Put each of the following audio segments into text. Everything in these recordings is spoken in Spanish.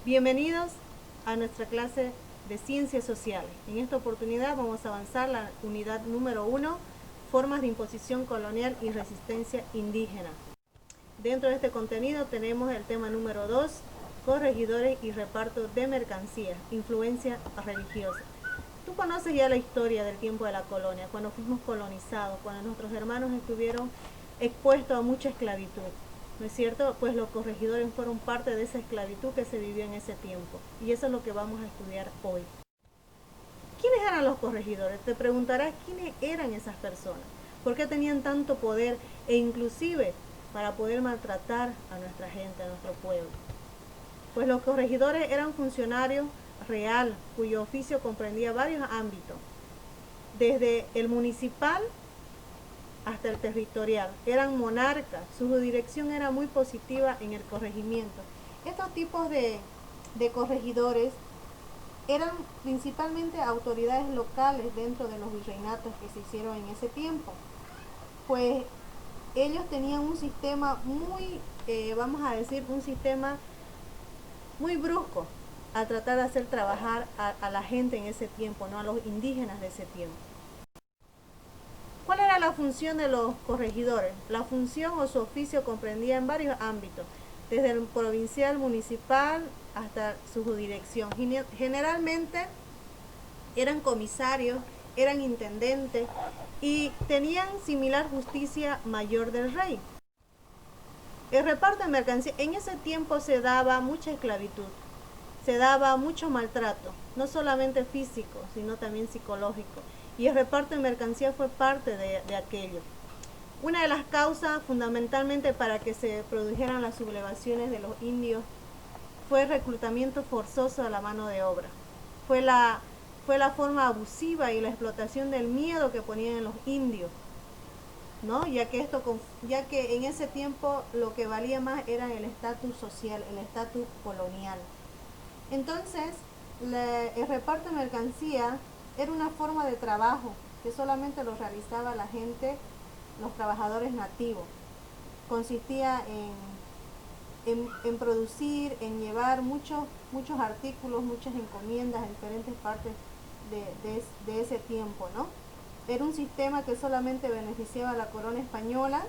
Bienvenidos a nuestra clase de Ciencias Sociales. En esta oportunidad vamos a avanzar la unidad número 1, formas de imposición colonial y resistencia indígena. Dentro de este contenido tenemos el tema número 2, corregidores y reparto de mercancías, influencia religiosa. Tú conoces ya la historia del tiempo de la colonia, cuando fuimos colonizados, cuando nuestros hermanos estuvieron expuestos a mucha esclavitud. ¿No es cierto? Pues los corregidores fueron parte de esa esclavitud que se vivió en ese tiempo. Y eso es lo que vamos a estudiar hoy. ¿Quiénes eran los corregidores? Te preguntarás quiénes eran esas personas. ¿Por qué tenían tanto poder e inclusive para poder maltratar a nuestra gente, a nuestro pueblo? Pues los corregidores eran funcionarios real, cuyo oficio comprendía varios ámbitos, desde el municipal hasta el territorial. Eran monarcas, su jurisdicción era muy positiva en el corregimiento. Estos tipos de corregidores eran principalmente autoridades locales dentro de los virreinatos que se hicieron en ese tiempo. Pues ellos tenían un sistema muy, vamos a decir, un sistema muy brusco al tratar de hacer trabajar a la gente en ese tiempo, ¿no? A los indígenas de ese tiempo. ¿Cuál era la función de los corregidores? La función o su oficio comprendía en varios ámbitos, desde el provincial, municipal, hasta su jurisdicción. Generalmente eran comisarios, eran intendentes y tenían similar justicia mayor del rey. El reparto de mercancías, en ese tiempo se daba mucha esclavitud, se daba mucho maltrato, no solamente físico, sino también psicológico. Y el reparto de mercancías fue parte de aquello. Una de las causas fundamentalmente para que se produjeran las sublevaciones de los indios fue el reclutamiento forzoso de la mano de obra. Fue la forma abusiva y la explotación del miedo que ponían en los indios, ¿no? Ya que en ese tiempo lo que valía más era el estatus social, el estatus colonial. Entonces, el reparto de mercancía era una forma de trabajo que solamente lo realizaba la gente, los trabajadores nativos. Consistía en producir, en llevar muchos artículos, muchas encomiendas a diferentes partes de ese tiempo, ¿no? Era un sistema que solamente beneficiaba a la corona española,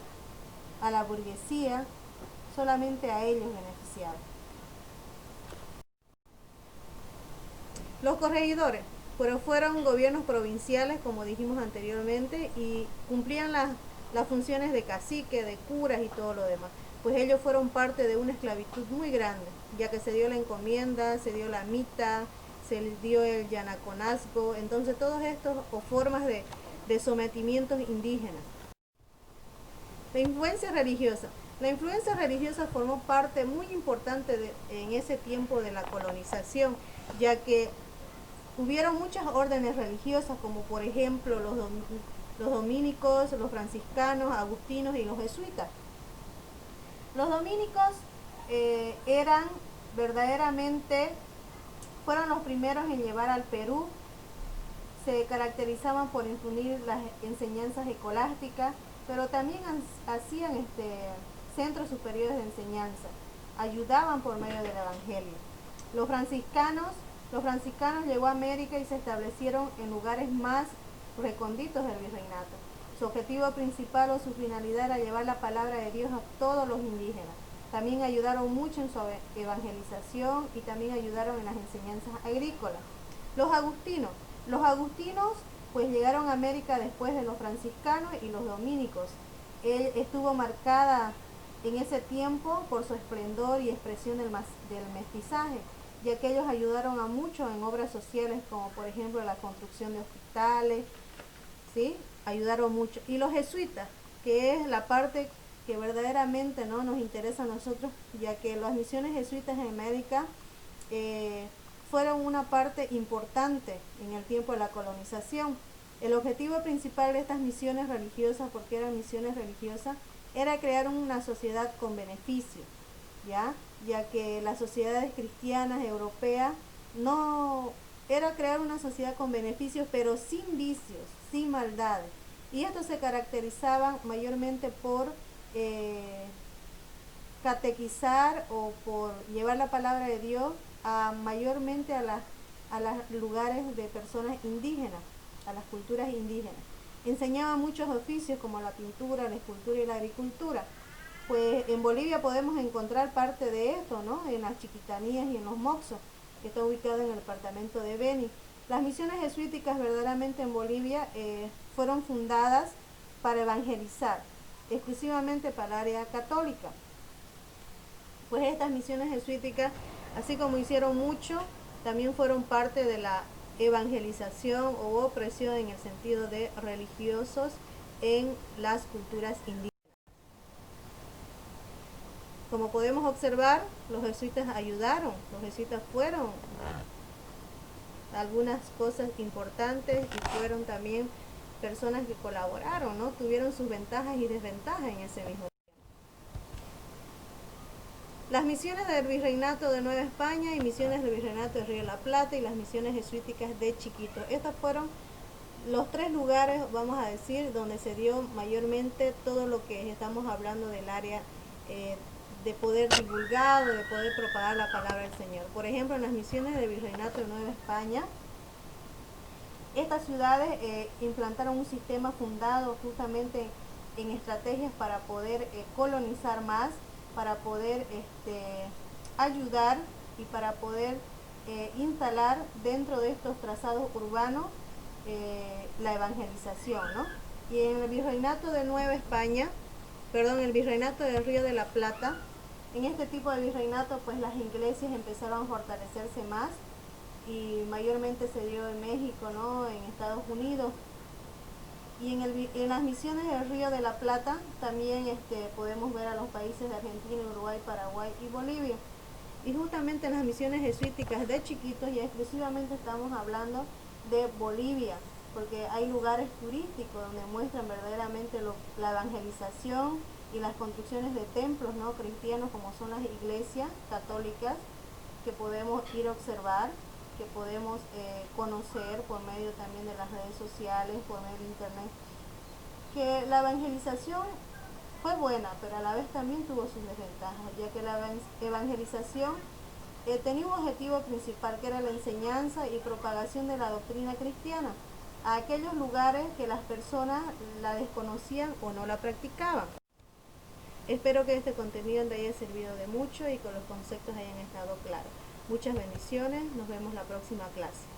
a la burguesía, solamente a ellos beneficiaba. Los corregidores, pero fueron gobiernos provinciales, como dijimos anteriormente, y cumplían las funciones de cacique, de curas y todo lo demás. Pues ellos fueron parte de una esclavitud muy grande, ya que se dio la encomienda, se dio la mita, se dio el yanaconazgo, entonces todos estos o formas de sometimientos indígenas. La influencia religiosa. La influencia religiosa formó parte muy importante en ese tiempo de la colonización, ya que hubieron muchas órdenes religiosas, como por ejemplo los dominicos, los franciscanos, agustinos y los jesuitas. Los dominicos eran verdaderamente, fueron los primeros en llevar al Perú, se caracterizaban por infundir las enseñanzas escolásticas, pero también hacían centros superiores de enseñanza, ayudaban por medio del evangelio. Los franciscanos llegó a América y se establecieron en lugares más recónditos del virreinato. Su objetivo principal o su finalidad era llevar la palabra de Dios a todos los indígenas. También ayudaron mucho en su evangelización y también ayudaron en las enseñanzas agrícolas. Los agustinos pues llegaron a América después de los franciscanos y los dominicos. Él estuvo marcada en ese tiempo por su esplendor y expresión del mestizaje, ya que ellos ayudaron a mucho en obras sociales, como por ejemplo la construcción de hospitales, ¿sí? Ayudaron mucho. Y los jesuitas, que es la parte que verdaderamente no nos interesa a nosotros, ya que las misiones jesuitas en América fueron una parte importante en el tiempo de la colonización. El objetivo principal de estas misiones religiosas, porque eran misiones religiosas, era crear una sociedad con beneficio, ya que las sociedades cristianas europeas no era crear una sociedad con beneficios, pero sin vicios, sin maldades. Y estos se caracterizaban mayormente por catequizar o por llevar la palabra de Dios mayormente a los lugares de personas indígenas, a las culturas indígenas. Enseñaba muchos oficios como la pintura, la escultura y la agricultura. Pues en Bolivia podemos encontrar parte de esto, ¿no? En las Chiquitanías y en los Moxos, que está ubicado en el departamento de Beni. Las misiones jesuíticas verdaderamente en Bolivia fueron fundadas para evangelizar, exclusivamente para el área católica. Pues estas misiones jesuíticas, así como hicieron mucho, también fueron parte de la evangelización o opresión en el sentido de religiosos en las culturas indígenas. Como podemos observar, los jesuitas ayudaron, los jesuitas fueron algunas cosas importantes y fueron también personas que colaboraron, ¿no? Tuvieron sus ventajas y desventajas en ese mismo tiempo. Las misiones del Virreinato de Nueva España y misiones del Virreinato de Río de la Plata y las misiones jesuíticas de Chiquito. Estos fueron los tres lugares, vamos a decir, donde se dio mayormente todo lo que estamos hablando del área de poder divulgar o de poder propagar la palabra del Señor. Por ejemplo, en las misiones del Virreinato de Nueva España, estas ciudades implantaron un sistema fundado justamente en estrategias para poder colonizar más, para poder ayudar y para poder instalar dentro de estos trazados urbanos la evangelización, ¿no? Y en el Virreinato de Nueva España, el Virreinato del Río de la Plata, en este tipo de virreinato pues las iglesias empezaron a fortalecerse más y mayormente se dio en México, ¿no? En Estados Unidos. Y en las misiones del Río de la Plata también podemos ver a los países de Argentina, Uruguay, Paraguay y Bolivia. Y justamente en las misiones jesuíticas de Chiquitos ya exclusivamente estamos hablando de Bolivia, porque hay lugares turísticos donde muestran verdaderamente la evangelización y las construcciones de templos, ¿no? Cristianos, como son las iglesias católicas, que podemos ir a observar, que podemos conocer por medio también de las redes sociales, por medio de internet, que la evangelización fue buena, pero a la vez también tuvo sus desventajas, ya que la evangelización tenía un objetivo principal, que era la enseñanza y propagación de la doctrina cristiana a aquellos lugares que las personas la desconocían o no la practicaban. Espero que este contenido te haya servido de mucho y que los conceptos hayan estado claros. Muchas bendiciones, nos vemos la próxima clase.